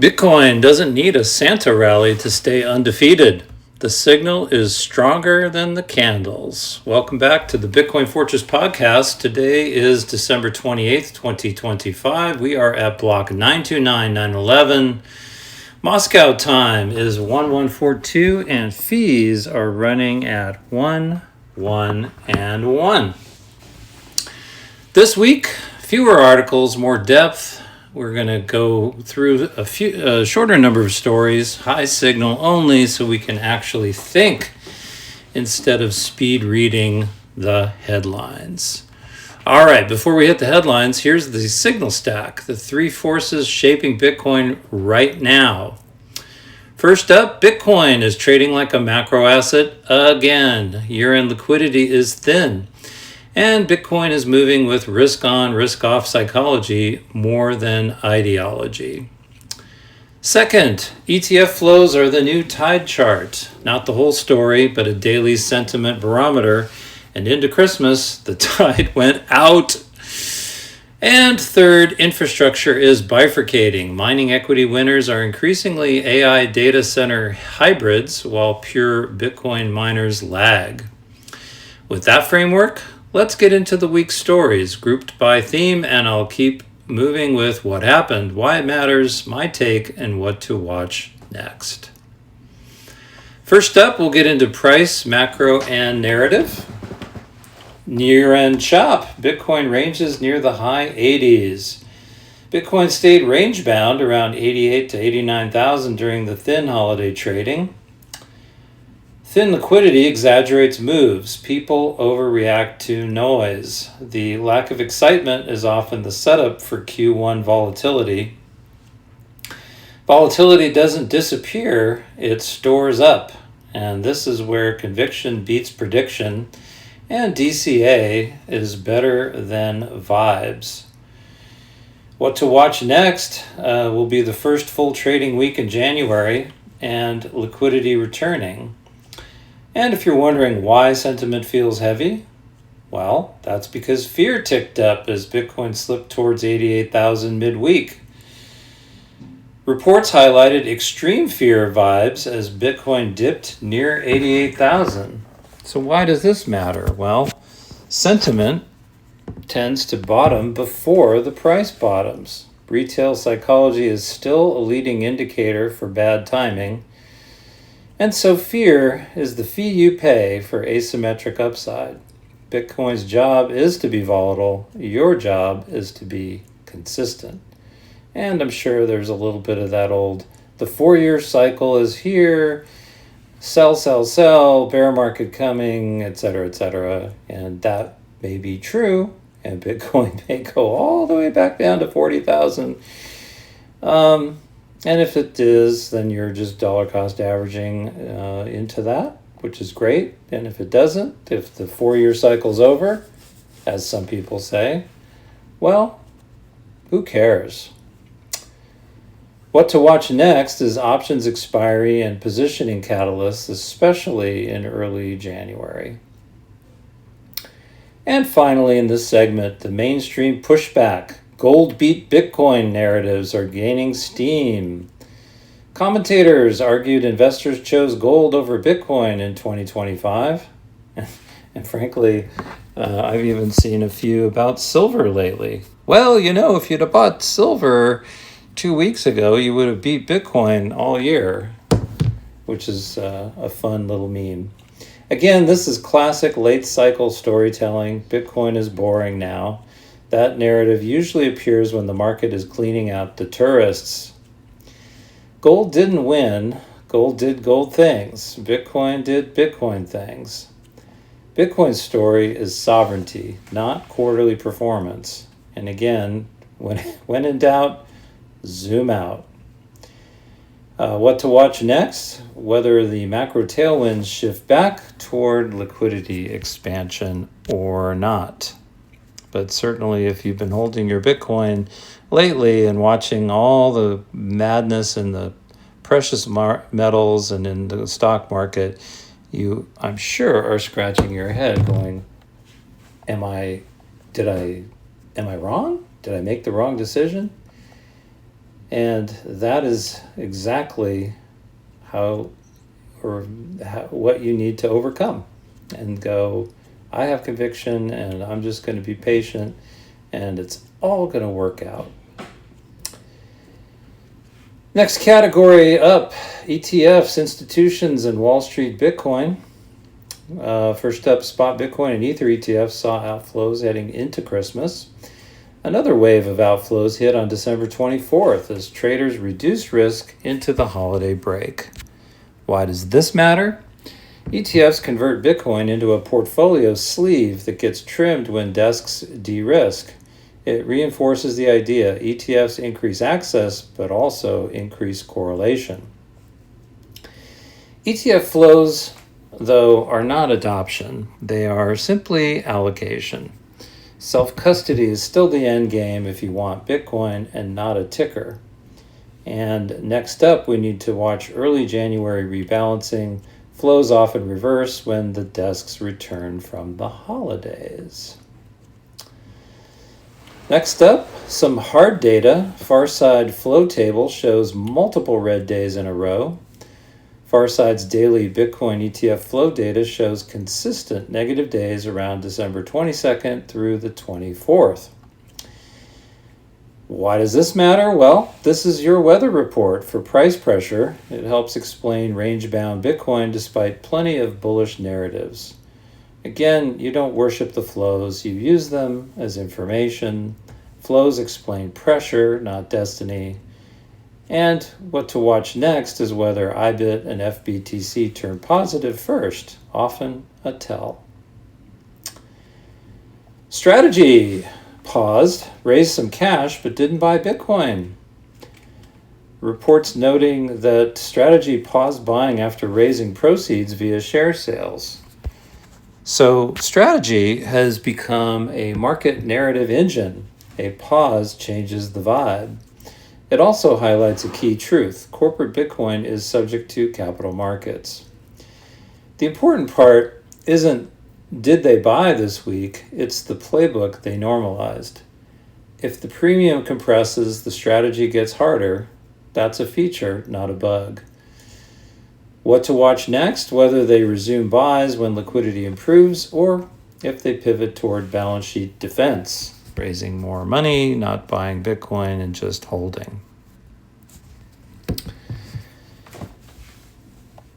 Bitcoin doesn't need a Santa rally to stay undefeated. The signal is stronger than the candles. Welcome back to the Bitcoin Fortress podcast. Today is December 28th, 2025. We are at block 929911. Moscow time is 1142 and fees are running at 1, 1, and 1. This week, fewer articles, more depth. We're going to go through a shorter number of stories, high signal only, so we can actually think instead of speed reading the headlines. All right, before we hit the headlines, here's the signal stack, the three forces shaping Bitcoin right now. First up, Bitcoin is trading like a macro asset again. Year-end liquidity is thin. And Bitcoin is moving with risk-on, risk-off psychology more than ideology. Second, ETF flows are the new tide chart. Not the whole story, but a daily sentiment barometer. And into Christmas, the tide went out. And third, infrastructure is bifurcating. Mining equity winners are increasingly AI data center hybrids, while pure Bitcoin miners lag. With that framework, let's get into the week's stories, grouped by theme, and I'll keep moving with what happened, why it matters, my take, and what to watch next. First up, we'll get into price, macro, and narrative. Year-end chop. Bitcoin ranges near the high 80s. Bitcoin stayed range-bound around 88 to 89,000 during the thin holiday trading. Thin liquidity exaggerates moves. People overreact to noise. The lack of excitement is often the setup for Q1 volatility. Volatility doesn't disappear, it stores up. And this is where conviction beats prediction, and DCA is better than vibes. What to watch next will be the first full trading week in January and liquidity returning. And if you're wondering why sentiment feels heavy, well, that's because fear ticked up as Bitcoin slipped towards 88,000 midweek. Reports highlighted extreme fear vibes as Bitcoin dipped near 88,000. So why does this matter? Well, sentiment tends to bottom before the price bottoms. Retail psychology is still a leading indicator for bad timing. And so fear is the fee you pay for asymmetric upside. Bitcoin's job is to be volatile. Your job is to be consistent. And I'm sure there's a little bit of that old, the 4-year cycle is here, sell, sell, sell, bear market coming, etc. And that may be true. And Bitcoin may go all the way back down to 40,000. And if it is, then you're just dollar cost averaging into that, which is great. And if it doesn't, if the 4-year cycle's over, as some people say, well, who cares? What to watch next is options expiry and positioning catalysts, especially in early January. And finally, in this segment, the mainstream pushback. Gold beat Bitcoin narratives are gaining steam. Commentators argued investors chose gold over Bitcoin in 2025. And frankly, I've even seen a few about silver lately. Well, if you'd have bought silver 2 weeks ago, you would have beat Bitcoin all year, which is a fun little meme. Again, this is classic late cycle storytelling. Bitcoin is boring now. That narrative usually appears when the market is cleaning out the tourists. Gold didn't win. Gold did gold things. Bitcoin did Bitcoin things. Bitcoin's story is sovereignty, not quarterly performance. And again, when in doubt, zoom out. What to watch next? Whether the macro tailwinds shift back toward liquidity expansion or not. But certainly if you've been holding your Bitcoin lately and watching all the madness in the precious metals and in the stock market, you, I'm sure, are scratching your head going, am I wrong? Did I make the wrong decision? And that is exactly what you need to overcome and go, I have conviction and I'm just going to be patient and it's all going to work out. Next category up, ETFs, institutions, and Wall Street Bitcoin. First up, spot Bitcoin and Ether ETFs saw outflows heading into Christmas. Another wave of outflows hit on December 24th as traders reduced risk into the holiday break. Why does this matter? ETFs convert Bitcoin into a portfolio sleeve that gets trimmed when desks de-risk. It reinforces the idea ETFs increase access, but also increase correlation. ETF flows, though, are not adoption. They are simply allocation. Self-custody is still the end game if you want Bitcoin and not a ticker. And next up, we need to watch early January rebalancing. Flows often reverse when the desks return from the holidays. Next up, some hard data. Farside flow table shows multiple red days in a row. Farside's daily Bitcoin ETF flow data shows consistent negative days around December 22nd through the 24th. Why does this matter? Well, this is your weather report for price pressure. It helps explain range-bound Bitcoin despite plenty of bullish narratives. Again, you don't worship the flows, you use them as information. Flows explain pressure, not destiny. And what to watch next is whether IBIT and FBTC turn positive first, often a tell. Strategy paused, raised some cash, but didn't buy Bitcoin. Reports noting that Strategy paused buying after raising proceeds via share sales. So Strategy has become a market narrative engine. A pause changes the vibe. It also highlights a key truth. Corporate Bitcoin is subject to capital markets. The important part isn't did they buy this week, it's the playbook they normalized. If the premium compresses, the strategy gets harder. That's a feature, not a bug. What to watch next, whether they resume buys when liquidity improves or if they pivot toward balance sheet defense, raising more money, not buying Bitcoin, and just holding.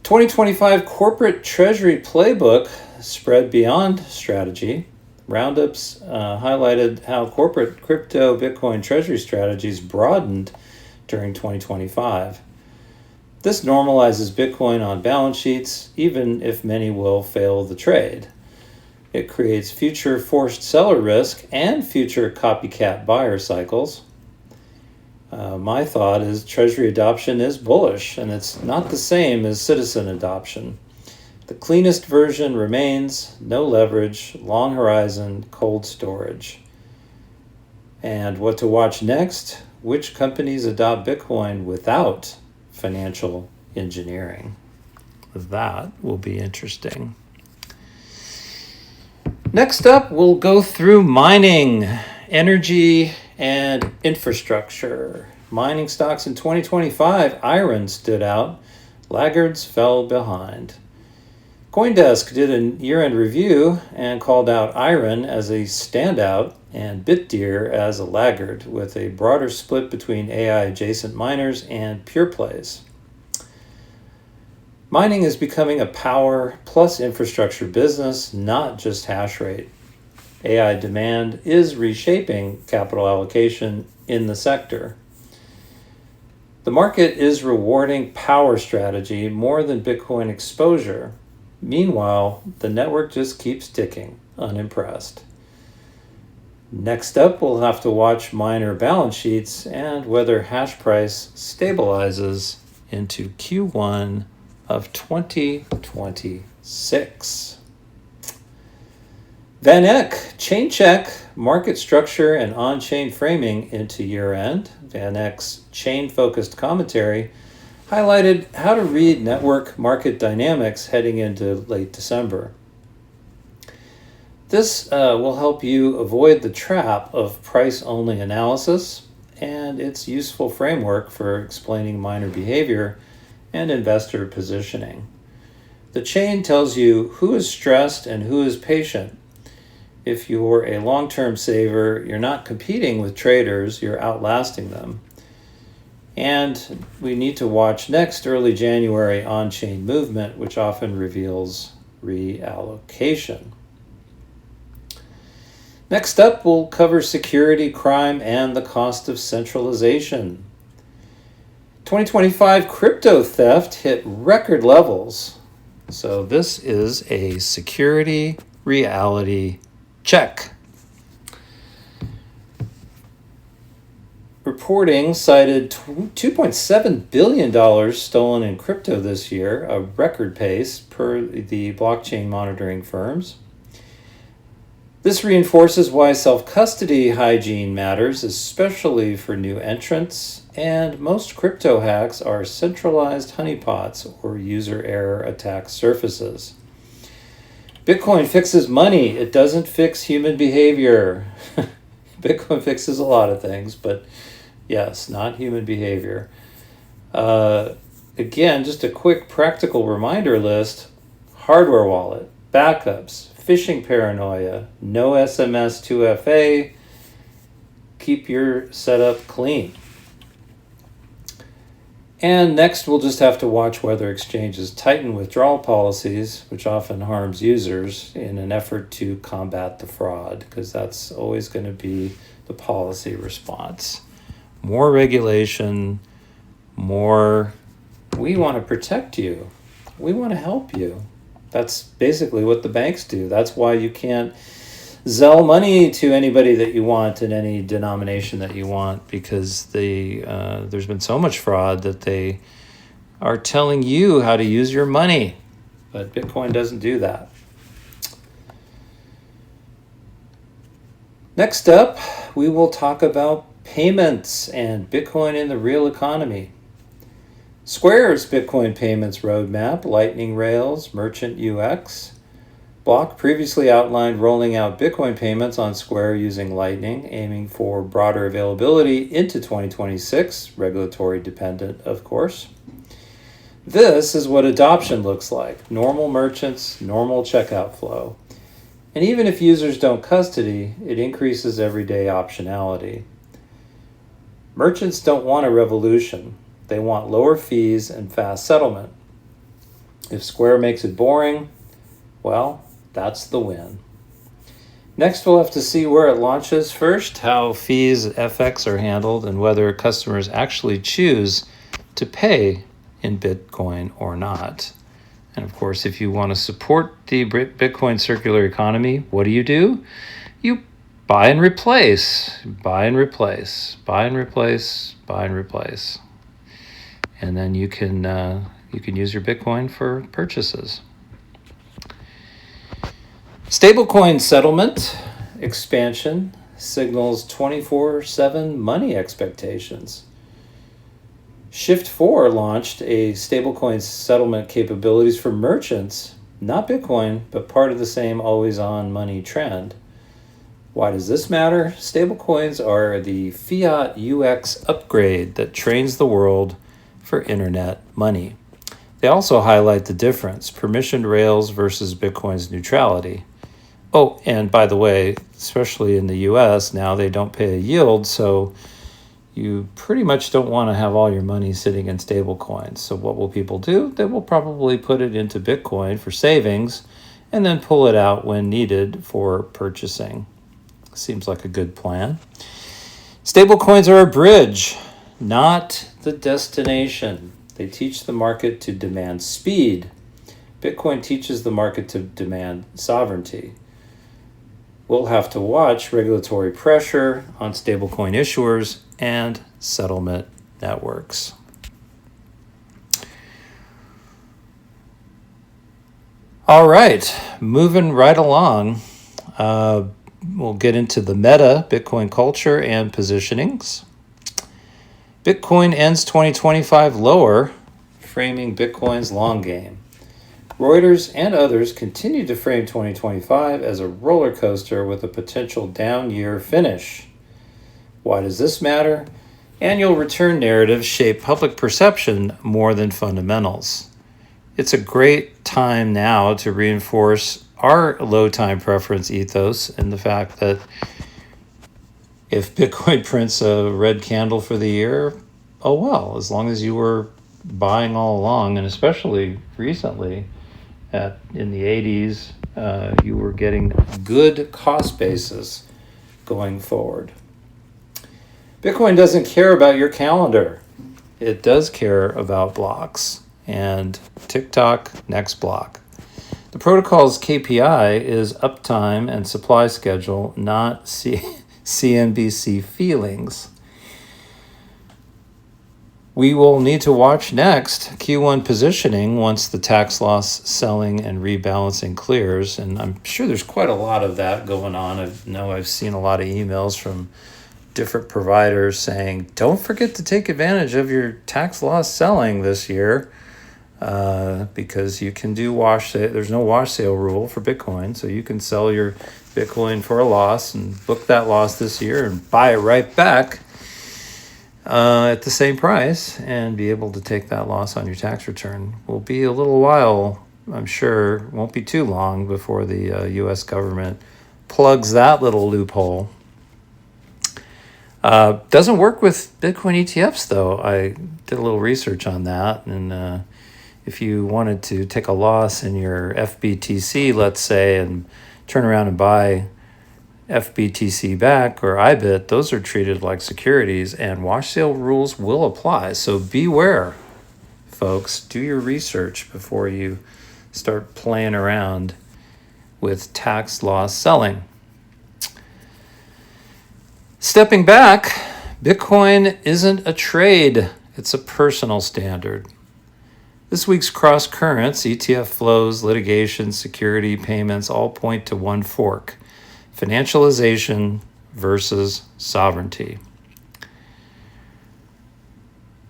2025 Corporate Treasury Playbook spread beyond strategy. Roundups highlighted how corporate crypto Bitcoin treasury strategies broadened during 2025. This normalizes Bitcoin on balance sheets, even if many will fail the trade. It creates future forced seller risk and future copycat buyer cycles. My thought is treasury adoption is bullish, and it's not the same as citizen adoption. The cleanest version remains no leverage, long horizon, cold storage. And what to watch next? Which companies adopt Bitcoin without financial engineering? That will be interesting. Next up, we'll go through mining, energy, and infrastructure. Mining stocks in 2025, iron stood out. Laggards fell behind. CoinDesk did a year-end review and called out iron as a standout and BitDeer as a laggard, with a broader split between AI-adjacent miners and pure plays. Mining is becoming a power plus infrastructure business, not just hash rate. AI demand is reshaping capital allocation in the sector. The market is rewarding power strategy more than Bitcoin exposure. Meanwhile, the network just keeps ticking, unimpressed. Next up, we'll have to watch miner balance sheets and whether hash price stabilizes into Q1 of 2026. Van Eck, chain check, market structure and on-chain framing into year-end. Van Eck's chain-focused commentary highlighted how to read network market dynamics heading into late December. This will help you avoid the trap of price-only analysis and its useful framework for explaining miner behavior and investor positioning. The chain tells you who is stressed and who is patient. If you're a long-term saver, you're not competing with traders, you're outlasting them. And we need to watch next early January on-chain movement, which often reveals reallocation. Next up, we'll cover security, crime, and the cost of centralization. 2025 crypto theft hit record levels. So this is a security reality check. Reporting cited $2.7 billion stolen in crypto this year, a record pace per the blockchain monitoring firms. This reinforces why self-custody hygiene matters, especially for new entrants, and most crypto hacks are centralized honeypots or user error attack surfaces. Bitcoin fixes money, it doesn't fix human behavior. Bitcoin fixes a lot of things, but yes, not human behavior. Again, just a quick practical reminder list: hardware wallet, backups, phishing paranoia, no SMS 2FA, keep your setup clean. And next, we'll just have to watch whether exchanges tighten withdrawal policies, which often harms users, in an effort to combat the fraud, because that's always going to be the policy response. More regulation, more, we want to protect you. We want to help you. That's basically what the banks do. That's why you can't Zelle money to anybody that you want in any denomination that you want, because there's been so much fraud that they are telling you how to use your money. But Bitcoin doesn't do that. Next up, we will talk about payments and Bitcoin in the real economy. Square's Bitcoin payments roadmap, Lightning Rails, Merchant UX. Block previously outlined rolling out Bitcoin payments on Square using Lightning, aiming for broader availability into 2026, regulatory dependent, of course. This is what adoption looks like: normal merchants, normal checkout flow. And even if users don't custody, it increases everyday optionality. Merchants don't want a revolution. They want lower fees and fast settlement. If Square makes it boring, well, that's the win. Next, we'll have to see where it launches first, how fees, FX are handled, and whether customers actually choose to pay in Bitcoin or not. And of course, if you want to support the Bitcoin circular economy, what do? You buy and replace, buy and replace, buy and replace, buy and replace. And then you can use your Bitcoin for purchases. Stablecoin settlement expansion signals 24/7 money expectations. Shift4 launched a stablecoin settlement capabilities for merchants, not Bitcoin, but part of the same always-on money trend. Why does this matter? Stablecoins are the fiat UX upgrade that trains the world for internet money. They also highlight the difference: permissioned rails versus Bitcoin's neutrality. Oh, and by the way, especially in the US now, they don't pay a yield, so you pretty much don't want to have all your money sitting in stable coins. So what will people do? They will probably put it into Bitcoin for savings and then pull it out when needed for purchasing. Seems like a good plan. Stablecoins are a bridge, not the destination. They teach the market to demand speed. Bitcoin teaches the market to demand sovereignty. We'll have to watch regulatory pressure on stablecoin issuers and settlement networks. All right, moving right along. We'll get into the meta, Bitcoin culture, and positionings. Bitcoin ends 2025 lower, framing Bitcoin's long game. Reuters and others continue to frame 2025 as a roller coaster with a potential down year finish. Why does this matter? Annual return narratives shape public perception more than fundamentals. It's a great time now to reinforce our low time preference ethos and the fact that if Bitcoin prints a red candle for the year, oh well, as long as you were buying all along, and especially recently in the 80s, you were getting good cost basis going forward. Bitcoin doesn't care about your calendar. It does care about blocks. And TikTok, next block. The protocol's KPI is uptime and supply schedule, not CNBC feelings. We will need to watch next Q1 positioning once the tax loss selling and rebalancing clears. And I'm sure there's quite a lot of that going on. I've seen a lot of emails from different providers saying, don't forget to take advantage of your tax loss selling this year. Because you can do wash sale. There's no wash sale rule for Bitcoin, so you can sell your Bitcoin for a loss and book that loss this year and buy it right back at the same price and be able to take that loss on your tax return. Will be a little while, I'm sure, won't be too long before the U.S. government plugs that little loophole. Doesn't work with Bitcoin ETFs, though. I did a little research on that, and if you wanted to take a loss in your FBTC, let's say, and turn around and buy FBTC back or IBIT, those are treated like securities and wash sale rules will apply. So beware, folks. Do your research before you start playing around with tax loss selling. Stepping back, Bitcoin isn't a trade. It's a personal standard. This week's cross currents, ETF flows, litigation, security, payments, all point to one fork: financialization versus sovereignty.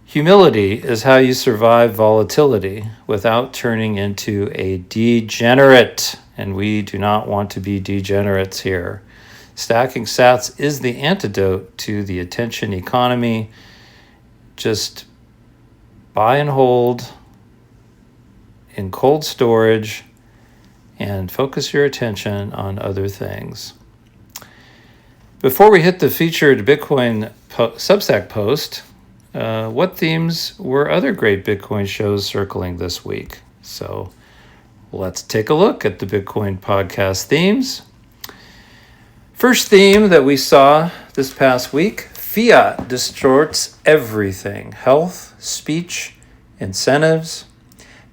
Humility is how you survive volatility without turning into a degenerate, and we do not want to be degenerates here. Stacking sats is the antidote to the attention economy. Just buy and hold in cold storage and focus your attention on other things. Before we hit the featured Bitcoin Substack post, what themes were other great Bitcoin shows circling this week? So let's take a look at the Bitcoin podcast themes. First theme that we saw this past week: fiat distorts everything: health, speech, incentives.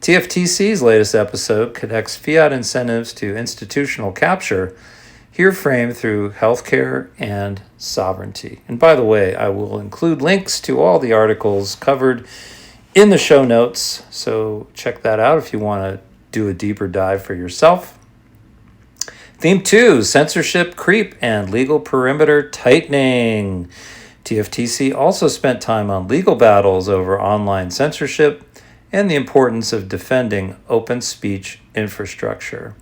TFTC's latest episode connects fiat incentives to institutional capture, here framed through healthcare and sovereignty. And by the way, I will include links to all the articles covered in the show notes, so check that out if you want to do a deeper dive for yourself. Theme 2, censorship creep and legal perimeter tightening. TFTC also spent time on legal battles over online censorship and the importance of defending open speech infrastructure.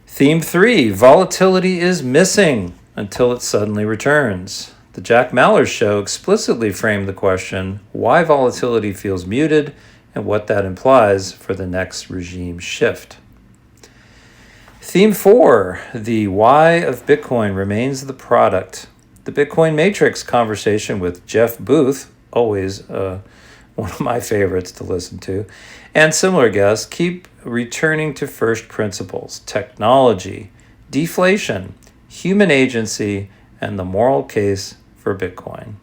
Theme 3, volatility is missing until it suddenly returns. The Jack Mallers Show explicitly framed the question why volatility feels muted and what that implies for the next regime shift. Theme 4, the why of Bitcoin remains the product. The Bitcoin Matrix conversation with Jeff Booth, always one of my favorites to listen to, and similar guests keep returning to first principles: technology, deflation, human agency, and the moral case for Bitcoin.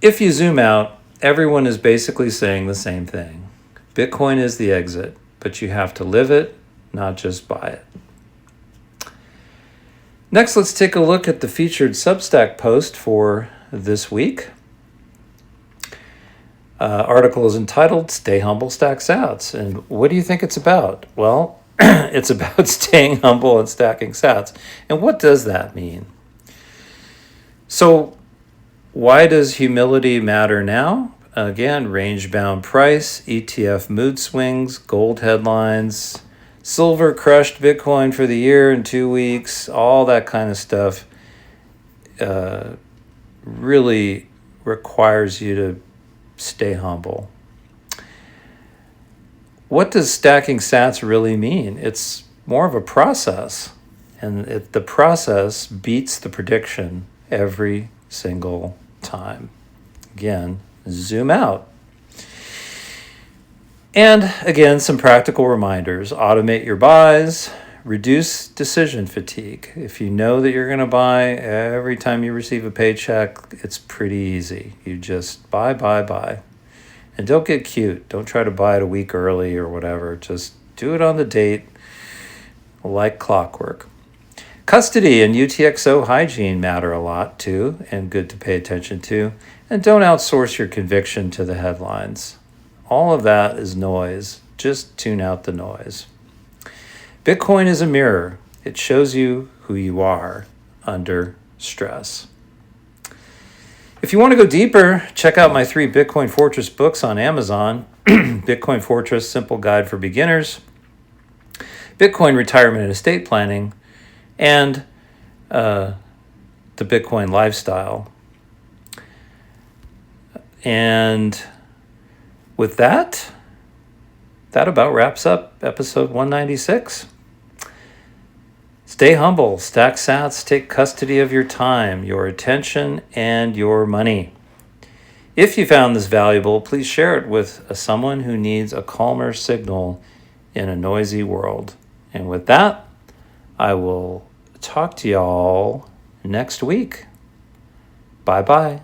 If you zoom out, everyone is basically saying the same thing. Bitcoin is the exit, but you have to live it, not just buy it. Next, let's take a look at the featured Substack post for this week. Article is entitled "Stay Humble, Stack Sats." And what do you think it's about? Well, it's about staying humble and stacking sats. And what does that mean? So why does humility matter now? Again, range-bound price, ETF mood swings, gold headlines, silver crushed Bitcoin for the year in 2 weeks, all that kind of stuff really requires you to stay humble. What does stacking sats really mean? It's more of a process, and the process beats the prediction every single time. Again, zoom out. And again, some practical reminders. Automate your buys. Reduce decision fatigue. If you know that you're going to buy every time you receive a paycheck, it's pretty easy. You just buy. And don't get cute. Don't try to buy it a week early or whatever. Just do it on the date like clockwork. Custody and UTXO hygiene matter a lot too, and good to pay attention to. And don't outsource your conviction to the headlines. All of that is noise. Just tune out the noise. Bitcoin is a mirror. It shows you who you are under stress. If you want to go deeper, check out my 3 Bitcoin Fortress books on Amazon. Bitcoin Fortress, Simple Guide for Beginners, Bitcoin Retirement and Estate Planning, and The Bitcoin Lifestyle. And with that about wraps up episode 196. Stay humble, stack sats, take custody of your time, your attention, and your money. If you found this valuable, please share it with someone who needs a calmer signal in a noisy world. And with that, I will talk to y'all next week. Bye-bye.